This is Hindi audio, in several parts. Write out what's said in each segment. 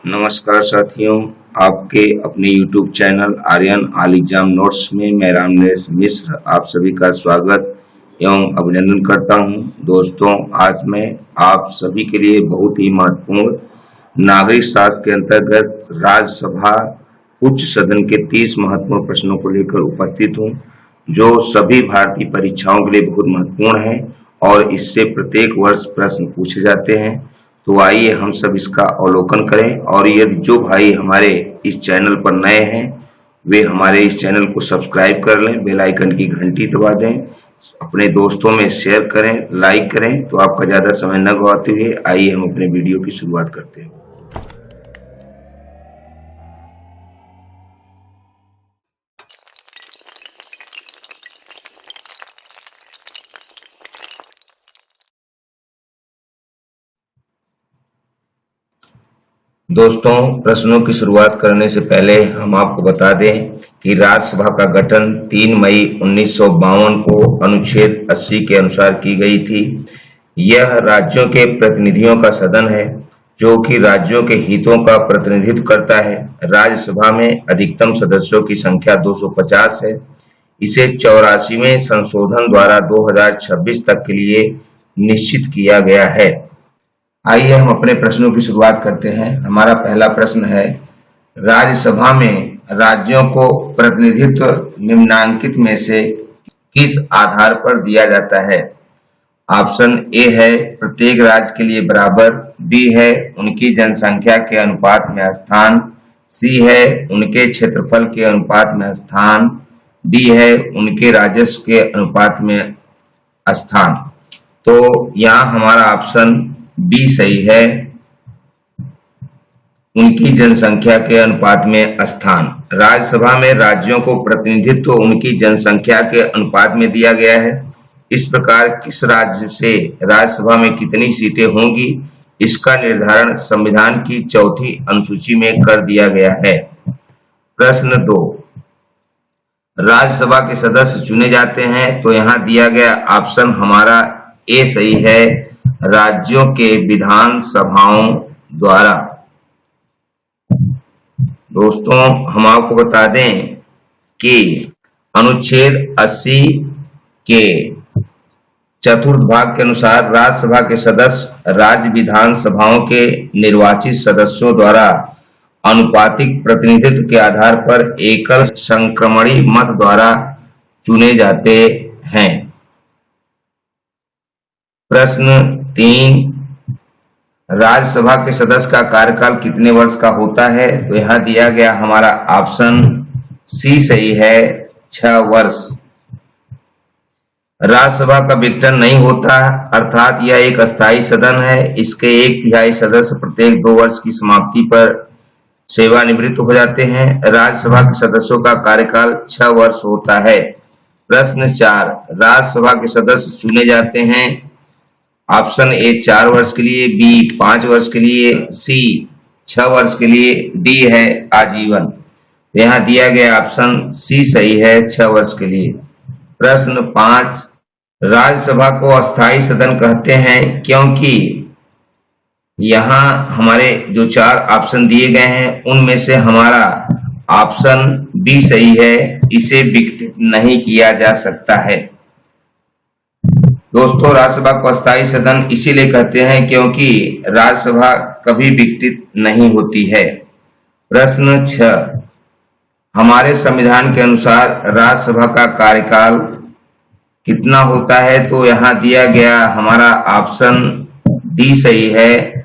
नमस्कार साथियों, आपके अपने YouTube channel Aryan all exam notes में मैं रामनेश मिश्र आप सभी का स्वागत एवं अभिनंदन करता हूं। दोस्तों, आज मैं आप सभी के लिए बहुत ही महत्वपूर्ण नागरिक शास्त्र के अंतर्गत राज्यसभा उच्च सदन के 30 महत्वपूर्ण प्रश्नों को लेकर उपस्थित हूं, जो सभी भारतीय परीक्षाओं के लिए बहुत महत्वपूर्ण है और इससे प्रत्येक वर्ष प्रश्न पूछे जाते हैं। तो आइए हम सब इसका अवलोकन करें, और यदि जो भाई हमारे इस चैनल पर नए हैं वे हमारे इस चैनल को सब्सक्राइब कर लें, बेल आइकन की घंटी दबा दें, अपने दोस्तों में शेयर करें, लाइक करें। तो आपका ज़्यादा समय न गवाते हुए आइए हम अपने वीडियो की शुरुआत करते हैं। दोस्तों, प्रश्नों की शुरुआत करने से पहले हम आपको बता दें कि राज्यसभा का गठन 3 मई 1952 को अनुच्छेद 80 के अनुसार की गई थी। यह राज्यों के प्रतिनिधियों का सदन है, जो कि राज्यों के हितों का प्रतिनिधित्व करता है। राज्यसभा में अधिकतम सदस्यों की संख्या 250 है। इसे 84वें संशोधन द्वारा 2026 तक के लिए निश्चित किया गया है। आइए हम अपने प्रश्नों की शुरुआत करते हैं। हमारा पहला प्रश्न है, राज्यसभा में राज्यों को प्रतिनिधित्व निम्नलिखित में से किस आधार पर दिया जाता है? ऑप्शन ए है प्रत्येक राज्य के लिए बराबर, बी है उनकी जनसंख्या के अनुपात में स्थान, सी है उनके क्षेत्रफल के अनुपात में स्थान, डी है उनके राजस्व के अनुपात में स्थान। तो यहाँ हमारा ऑप्शन बी सही है, उनकी जनसंख्या के अनुपात में स्थान। राज्यसभा में राज्यों को प्रतिनिधित्व उनकी जनसंख्या के अनुपात में दिया गया है। इस प्रकार किस राज्य से राज्यसभा में कितनी सीटें होंगी, इसका निर्धारण संविधान की 4वीं अनुसूची में कर दिया गया है। प्रश्न 2, राज्यसभा के सदस्य चुने जाते हैं, तो यहाँ दिया गया ऑप्शन हमारा ए सही है, राज्यों के विधान सभाओं द्वारा। दोस्तों, हम आपको बता दें कि अनुच्छेद 80 के चतुर्थ भाग के अनुसार राज्यसभा के सदस्य राज्य विधान सभाओं के निर्वाचित सदस्यों द्वारा अनुपातिक प्रतिनिधित्व के आधार पर एकल संक्रमणी मत द्वारा चुने जाते हैं। प्रश्न 3, राज्यसभा के सदस्य का कार्यकाल कितने वर्ष का होता है? तो यहाँ दिया गया हमारा ऑप्शन सी सही है, 6 वर्ष। राज्यसभा का विघटन नहीं होता, अर्थात यह एक अस्थायी सदन है। इसके 1/3 सदस्य प्रत्येक 2 वर्ष की समाप्ति पर सेवानिवृत्त हो जाते हैं। राज्यसभा के सदस्यों का कार्यकाल 6 वर्ष होता है। प्रश्न 4, राज्यसभा के सदस्य चुने जाते हैं। ऑप्शन ए 4 वर्ष के लिए, बी 5 वर्ष के लिए, सी 6 वर्ष के लिए, डी है आजीवन। यहाँ दिया गया ऑप्शन सी सही है, 6 वर्ष के लिए। प्रश्न 5, राज्यसभा को अस्थायी सदन कहते हैं क्योंकि यहाँ हमारे जो 4 ऑप्शन दिए गए हैं उनमें से हमारा ऑप्शन बी सही है, इसे विघटित नहीं किया जा सकता है। दोस्तों, राज्यसभा को अस्थायी सदन इसीलिए कहते हैं क्योंकि राज्यसभा कभी विघटित नहीं होती है। प्रश्न 6, हमारे संविधान के अनुसार राज्यसभा का कार्यकाल कितना होता है? तो यहाँ दिया गया हमारा ऑप्शन डी सही है,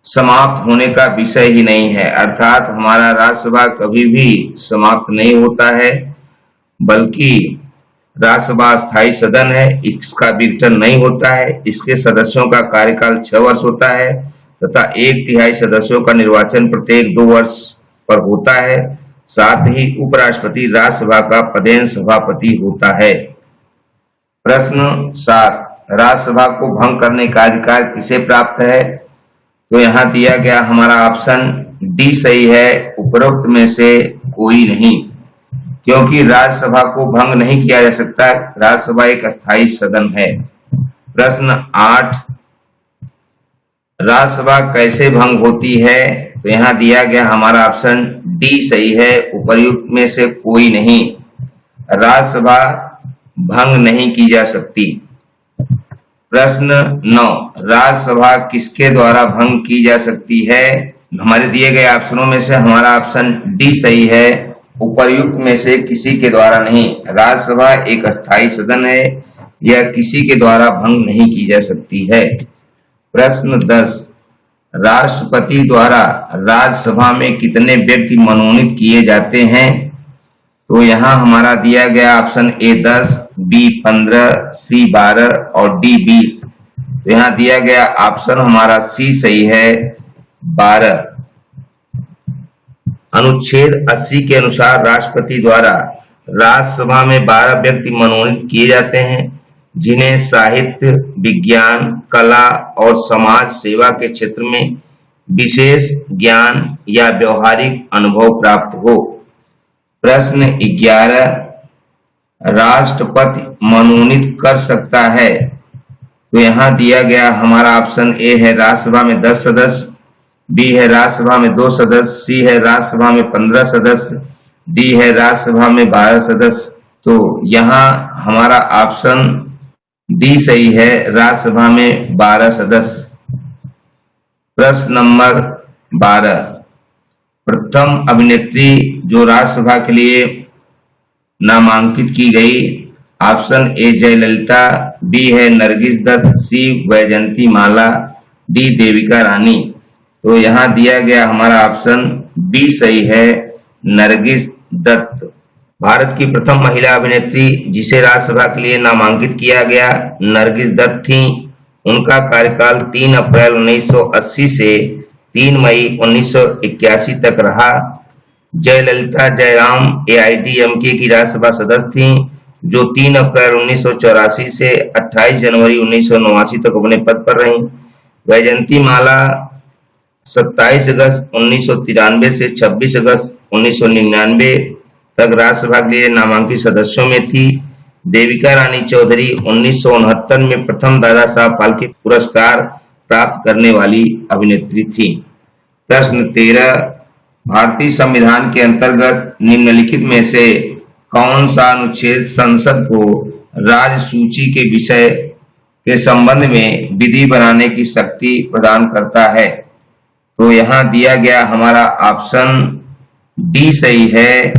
समाप्त होने का विषय ही नहीं है, अर्थात हमारा राज्यसभा कभी भी समाप्त नहीं होता है, बल्कि राज्यसभा स्थायी सदन है, इसका विघटन नहीं होता है। इसके सदस्यों का कार्यकाल 6 वर्ष होता है तथा 1/3 सदस्यों का निर्वाचन प्रत्येक 2 वर्ष पर होता है। साथ ही उपराष्ट्रपति राज्यसभा का पदेन सभापति होता है। प्रश्न 7, राज्यसभा को भंग करने का अधिकार किसे प्राप्त है? तो यहाँ दिया गया हमारा ऑप्शन डी सही है, उपरोक्त में से कोई नहीं, क्योंकि राज्यसभा को भंग नहीं किया जा सकता। राज्यसभा एक अस्थायी सदन है। प्रश्न 8, राज्यसभा कैसे भंग होती है? तो यहाँ दिया गया हमारा ऑप्शन डी सही है, उपर्युक्त में से कोई नहीं। राज्यसभा भंग नहीं की जा सकती। प्रश्न 9, राज्यसभा किसके द्वारा भंग की जा सकती है? हमारे दिए गए ऑप्शनों में से हमारा ऑप्शन डी सही है, उपर्युक्त में से किसी के द्वारा नहीं। राज्यसभा एक अस्थायी सदन है, यह किसी के द्वारा भंग नहीं की जा सकती है। प्रश्न 10, राष्ट्रपति द्वारा राज्यसभा में कितने व्यक्ति मनोनीत किए जाते हैं? तो यहाँ हमारा दिया गया ऑप्शन ए 10, बी 15, सी 12 और डी 20। तो यहाँ दिया गया ऑप्शन हमारा सी सही है, 12। अनुच्छेद 80 के अनुसार राष्ट्रपति द्वारा राज्यसभा में 12 व्यक्ति मनोनीत किए जाते हैं, जिन्हें साहित्य, विज्ञान, कला और समाज सेवा के क्षेत्र में विशेष ज्ञान या व्यवहारिक अनुभव प्राप्त हो। प्रश्न 11, राष्ट्रपति मनोनीत कर सकता है? तो यहाँ दिया गया हमारा ऑप्शन ए है राज्यसभा में 10 सदस्य, बी है राज्यसभा में 2 सदस्य, सी है राज्यसभा में 15 सदस्य, डी है राज्यसभा में 12 सदस्य। तो यहाँ हमारा ऑप्शन डी सही है, राज्यसभा में 12 सदस्य। प्रश्न नंबर 12, प्रथम अभिनेत्री जो राज्यसभा के लिए नामांकित की गई, ऑप्शन ए जयललिता, बी है नरगिस दत्त, सी वैजयंती माला, डी देविका रानी। तो यहाँ दिया गया हमारा ऑप्शन बी सही है, नरगिस दत्त। भारत की प्रथम महिला अभिनेत्री जिसे राज्यसभा के लिए नामांकित किया गया नरगिस दत्त थी। उनका कार्यकाल 3 अप्रैल 1980 से 3 मई 1981 तक रहा। जयललिता जयराम AIADMK की राज्यसभा सदस्य थीं, जो 3 अप्रैल 1984 से 28 जनवरी 1989 तक अपने पद पर रहीं। वैजयंती माला 27 अगस्त 1993 से 26 अगस्त 1999 तक राज्यसभा के लिए नामांकित सदस्यों में थी। देविका रानी चौधरी 1969 में प्रथम दादा साहब फाल्के पुरस्कार प्राप्त करने वाली अभिनेत्री थी। प्रश्न 13, भारतीय संविधान के अंतर्गत निम्नलिखित में से कौन सा अनुच्छेद संसद को राज्य सूची के विषय के संबंध में विधि बनाने की शक्ति प्रदान करता है? तो यहाँ दिया गया हमारा ऑप्शन डी सही है,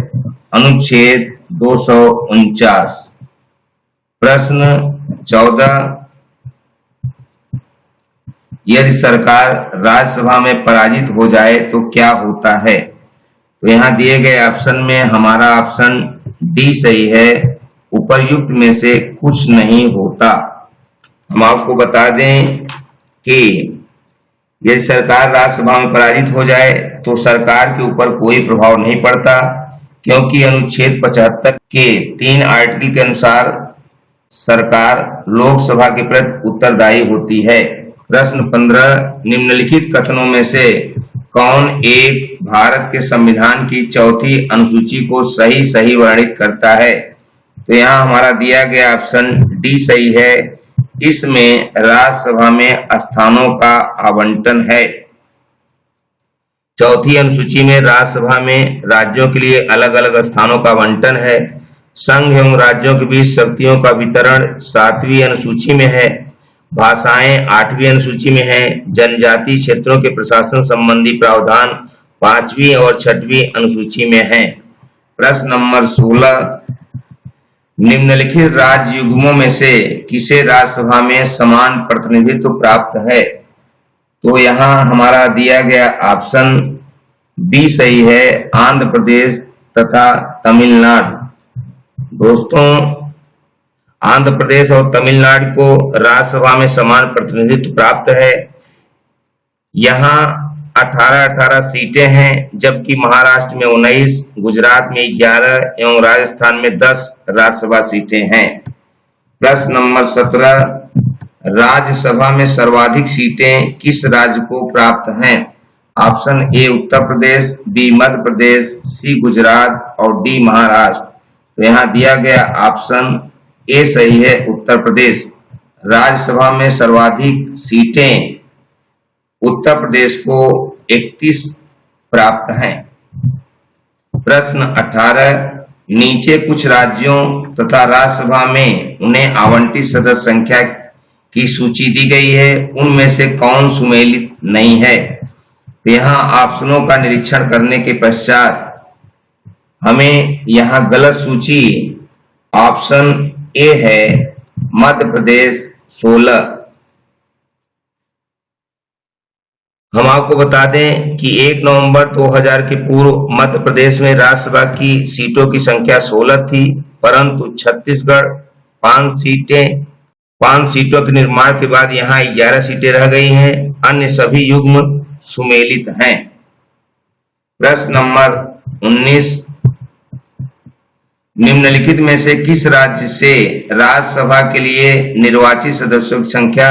अनुच्छेद 249। प्रश्न 14, यदि सरकार राज्यसभा में पराजित हो जाए तो क्या होता है? तो यहाँ दिए गए ऑप्शन में हमारा ऑप्शन डी सही है, उपर्युक्त में से कुछ नहीं होता। हम आपको बता दें कि यदि सरकार राज्यसभा में पराजित हो जाए तो सरकार के ऊपर कोई प्रभाव नहीं पड़ता, क्योंकि अनुच्छेद 75 के 3 आर्टिकल के अनुसार सरकार लोकसभा के प्रति उत्तरदायी होती है। प्रश्न 15, निम्नलिखित कथनों में से कौन एक भारत के संविधान की चौथी अनुसूची को सही वर्णित करता है? तो यहाँ हमारा दिया गया ऑप्शन डी सही है, इसमें राज्यसभा में स्थानों का आवंटन है। चौथी अनुसूची में राज्यसभा में राज्यों के लिए अलग अलग स्थानों का आवंटन है। संघ एवं राज्यों के बीच शक्तियों का वितरण 7वीं अनुसूची में है। भाषाएं 8वीं अनुसूची में है। जनजातीय क्षेत्रों के प्रशासन संबंधी प्रावधान 5वीं और 6वीं अनुसूची में है। प्रश्न नंबर 16, निम्नलिखित राज्य युग्मों में से किसे राज्यसभा में समान प्रतिनिधित्व प्राप्त है? तो यहाँ हमारा दिया गया ऑप्शन बी सही है, आंध्र प्रदेश तथा तमिलनाडु। दोस्तों, आंध्र प्रदेश और तमिलनाडु को राज्यसभा में समान प्रतिनिधित्व प्राप्त है। यहाँ 18 सीटें हैं, जबकि महाराष्ट्र में 19, गुजरात में 11 एवं राजस्थान में 10 राज्यसभा सीटें हैं। प्रश्न नंबर 17, राज्यसभा में सर्वाधिक सीटें किस राज्य को प्राप्त हैं? Option A Uttar Pradesh, B Madhya Pradesh, C Gujarat और डी महाराष्ट्र। तो यहाँ दिया गया ऑप्शन ए सही है, उत्तर प्रदेश। राज्यसभा में सर्वाधिक सीटें उत्तर प्रदेश को 31 प्राप्त हैं। प्रश्न 18, नीचे कुछ राज्यों तथा राज्यसभा में उन्हें आवंटित सदस्य संख्या की सूची दी गई है, उनमें से कौन सुमेलित नहीं है? तो यहाँ ऑप्शनों का निरीक्षण करने के पश्चात हमें यहाँ गलत सूची ऑप्शन ए है मध्य प्रदेश 16। हम आपको बता दें कि 1 नवंबर 2000 के पूर्व मध्य प्रदेश में राज्यसभा की सीटों की संख्या 16 थी, परंतु छत्तीसगढ़ 5 सीटों के निर्माण के बाद यहाँ 11 सीटें रह गई हैं। अन्य सभी युग्म सुमेलित हैं। प्रश्न नंबर 19, निम्नलिखित में से किस राज्य से राज्यसभा के लिए निर्वाचित सदस्यों की संख्या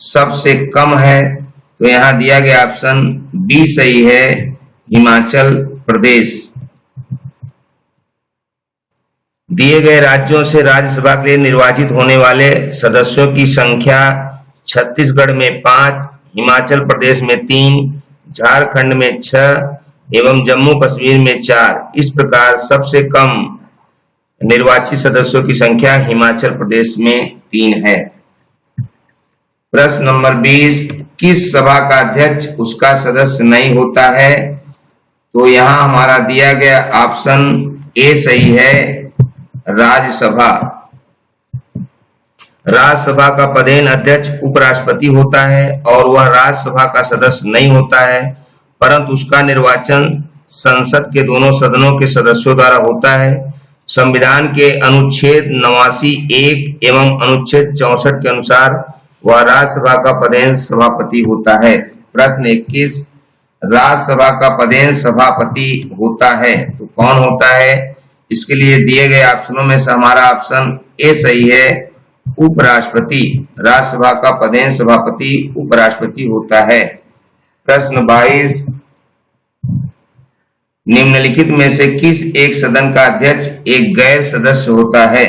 सबसे कम है? तो यहाँ दिया गया ऑप्शन बी सही है, हिमाचल प्रदेश। दिए गए राज्यों से राज्यसभा के लिए निर्वाचित होने वाले सदस्यों की संख्या छत्तीसगढ़ में 5, हिमाचल प्रदेश में 3, झारखंड में 6 एवं जम्मू कश्मीर में 4। इस प्रकार सबसे कम निर्वाचित सदस्यों की संख्या हिमाचल प्रदेश में 3 है। प्रश्न नंबर 20, किस सभा का अध्यक्ष उसका सदस्य नहीं होता है? तो यहाँ हमारा दिया गया ऑप्शन ए सही है, राज्यसभा। राज्यसभा का पदेन अध्यक्ष उपराष्ट्रपति होता है और वह राज्यसभा का सदस्य नहीं होता है, परंतु उसका निर्वाचन संसद के दोनों सदनों के सदस्यों द्वारा होता है। संविधान के अनुच्छेद 89(1) एवं अनुच्छेद 64 के अनुसार वह राज्यसभा का पदेन सभापति होता है। प्रश्न 21, राज्यसभा का पदेन सभापति होता है तो कौन होता है? इसके लिए दिए गए ऑप्शनों में से हमारा ऑप्शन ए सही है, उपराष्ट्रपति। राज्यसभा का पदेन सभापति उपराष्ट्रपति होता है। प्रश्न 22, निम्नलिखित में से किस एक सदन का अध्यक्ष एक गैर सदस्य होता है?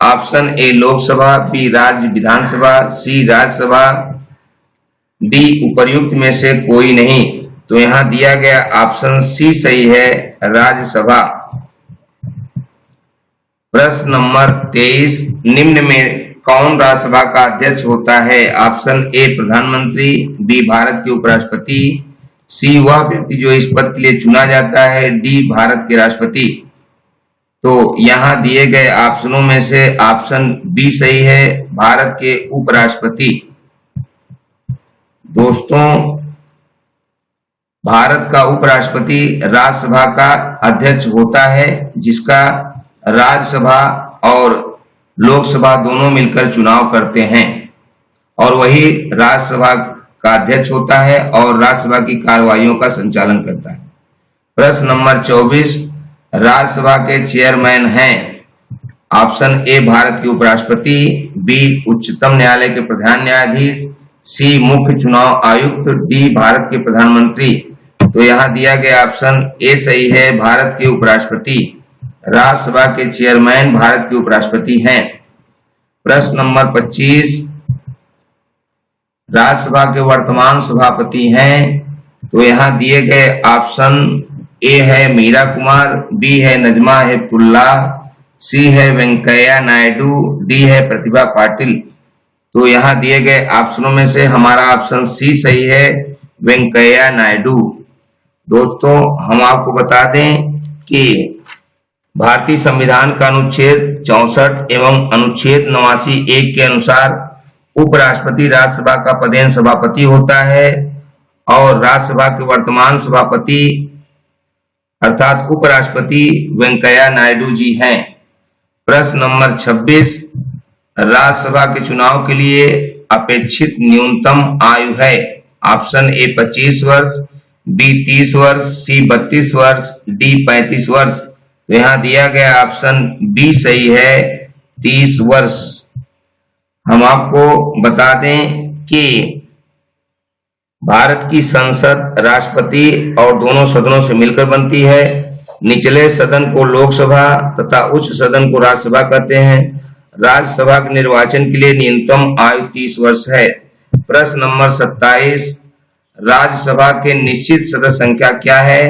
ऑप्शन ए लोकसभा, बी राज्य विधानसभा, सी राज्यसभा, डी उपर्युक्त में से कोई नहीं। तो यहाँ दिया गया ऑप्शन सी सही है, राज्यसभा। प्रश्न नंबर 23, निम्न में कौन राज्यसभा का अध्यक्ष होता है? ऑप्शन ए प्रधानमंत्री, बी भारत के उपराष्ट्रपति, सी वह व्यक्ति जो इस पद के लिए चुना जाता है, डी भारत के राष्ट्रपति। तो यहाँ दिए गए ऑप्शनों में से ऑप्शन बी सही है, भारत के उपराष्ट्रपति। दोस्तों, भारत का उपराष्ट्रपति राज्यसभा का अध्यक्ष होता है, जिसका राज्यसभा और लोकसभा दोनों मिलकर चुनाव करते हैं और वही राज्यसभा का अध्यक्ष होता है और राज्यसभा की कार्रवाइयों का संचालन करता है। प्रश्न नंबर 24, राज्यसभा के चेयरमैन हैं? ऑप्शन ए भारत के उपराष्ट्रपति, बी उच्चतम न्यायालय के प्रधान न्यायाधीश, सी मुख्य चुनाव आयुक्त, डी भारत के प्रधानमंत्री। तो यहाँ दिया गया ऑप्शन ए सही है, भारत के उपराष्ट्रपति। राज्यसभा के चेयरमैन भारत के उपराष्ट्रपति हैं। प्रश्न नंबर 25, राज्यसभा के वर्तमान सभापति हैं? तो यहाँ दिए गए ऑप्शन ए है मीरा कुमार, बी है नजमा हेपतुल्लाह, सी है वेंकैया नायडू, डी है प्रतिभा पाटिल। तो यहाँ दिए गए ऑप्शनों में से हमारा ऑप्शन सी सही है, वेंकैया नायडू। दोस्तों, हम आपको बता दें कि भारतीय संविधान का अनुच्छेद 64 एवं अनुच्छेद 89(1) के अनुसार उपराष्ट्रपति राज्यसभा का पदेन सभापति होता है और राज्यसभा के वर्तमान सभापति अर्थात उपराष्ट्रपति वेंकैया नायडू जी हैं। प्रश्न नंबर 26, राज्यसभा के चुनाव के लिए अपेक्षित न्यूनतम आयु है? ऑप्शन ए 25 वर्ष, बी 30 वर्ष, सी 32 वर्ष, डी 35 वर्ष। तो यहाँ दिया गया ऑप्शन बी सही है, 30 वर्ष। हम आपको बता दें कि भारत की संसद राष्ट्रपति और दोनों सदनों से मिलकर बनती है। निचले सदन को लोकसभा तथा उच्च सदन को राज्यसभा कहते हैं। राज्यसभा के निर्वाचन के लिए न्यूनतम आयु 30 वर्ष है। प्रश्न नंबर 27, राज्यसभा के निश्चित सदस्य संख्या क्या है?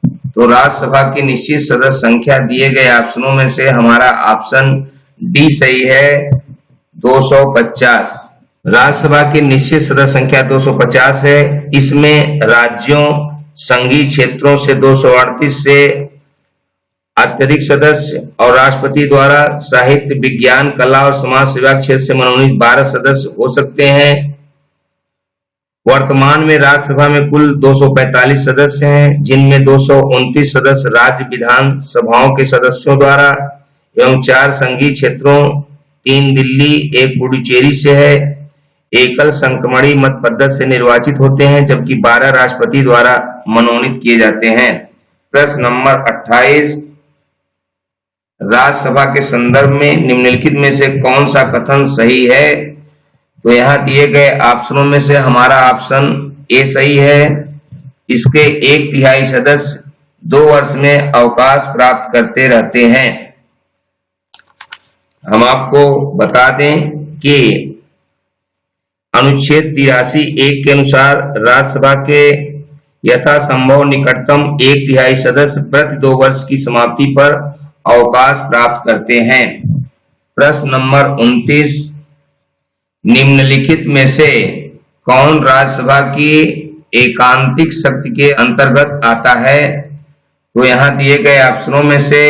तो राज्यसभा की निश्चित सदस्य संख्या दिए गए ऑप्शनों में से हमारा ऑप्शन डी सही है, 250। राज्यसभा की निश्चित सदस्य संख्या 250 है। इसमें राज्यों, संघीय क्षेत्रों से 238 से अत्यधिक सदस्य और राष्ट्रपति द्वारा साहित्य, विज्ञान, कला और समाज सेवा क्षेत्र से मनोनीत 12 सदस्य हो सकते हैं। वर्तमान में राज्यसभा में कुल 245 सदस्य हैं, जिनमें 229 सदस्य राज्य विधान सभाओं के सदस्यों द्वारा एवं 4 संघीय क्षेत्रों, 3 दिल्ली, 1 पुडुचेरी से है, एकल संक्रमणी मत पद्धति से निर्वाचित होते हैं, जबकि 12 राष्ट्रपति द्वारा मनोनीत किए जाते हैं। प्रश्न नंबर 28, राज्यसभा के संदर्भ में निम्नलिखित में से कौन सा कथन सही है? तो यहाँ दिए गए ऑप्शनों में से हमारा ऑप्शन ए सही है। इसके 1/3 सदस्य 2 वर्ष में अवकाश प्राप्त करते रहते हैं। हम आपको बता दें कि अनुच्छेद 83(1) के अनुसार राज्यसभा के यथासंभव निकटतम 1/3 सदस्य प्रति 2 वर्ष की समाप्ति पर अवकाश प्राप्त करते हैं। प्रश्न नंबर 29, निम्नलिखित में से कौन राज्यसभा की एकांतिक शक्ति के अंतर्गत आता है? तो यहाँ दिए गए ऑप्शनों में से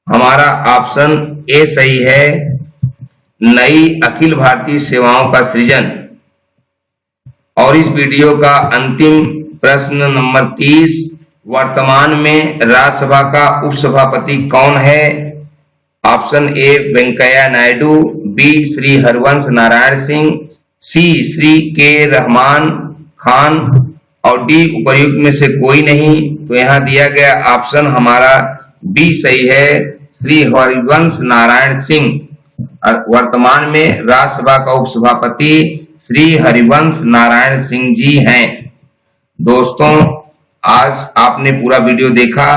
हमारा ऑप्शन ए सही है, नई अखिल भारतीय सेवाओं का सृजन। और इस वीडियो का अंतिम प्रश्न नंबर 30, वर्तमान में राज्यसभा का उपसभापति कौन है? Option A Venkaiah Naidu, B Shri Harivansh Narayan Singh, C Shri K Rahman Khan और डी उपर्युक्त में से कोई नहीं। तो यहाँ दिया गया ऑप्शन हमारा बी सही है, श्री हरिवंश नारायण सिंह। वर्तमान में राज्यसभा का उपसभापति श्री हरिवंश नारायण सिंह जी हैं। दोस्तों, आज आपने पूरा वीडियो देखा।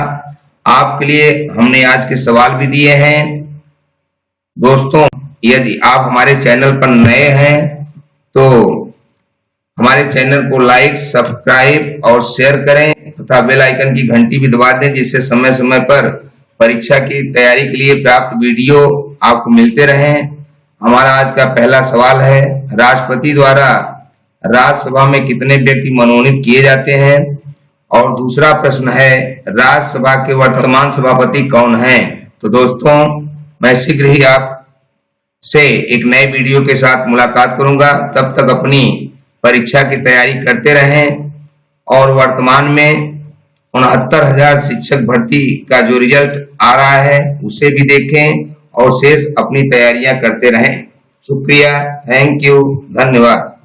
आपके लिए हमने आज के सवाल भी दिए हैं। दोस्तों, यदि आप हमारे चैनल पर नए हैं तो हमारे चैनल को लाइक, सब्सक्राइब और शेयर करें तथा बेल आइकन की घंटी भी दबा दें, जिससे समय समय पर परीक्षा की तैयारी के लिए प्राप्त वीडियो आपको मिलते रहें। हमारा आज का पहला सवाल है, राष्ट्रपति द्वारा राज्यसभा में कितने व्यक्ति मनोनीत किए जाते हैं? और दूसरा प्रश्न है, राज्यसभा के वर्तमान सभापति कौन हैं? तो दोस्तों, मैं शीघ्र ही आप से एक नए वीडियो के साथ मुलाकात करूंगा। तब तक अपनी परीक्षा की तैयारी करते रहें और वर्तमान में 69,000 शिक्षक भर्ती का जो रिजल्ट आ रहा है उसे भी देखें और शेष अपनी तैयारियां करते रहें। शुक्रिया, थैंक यू, धन्यवाद।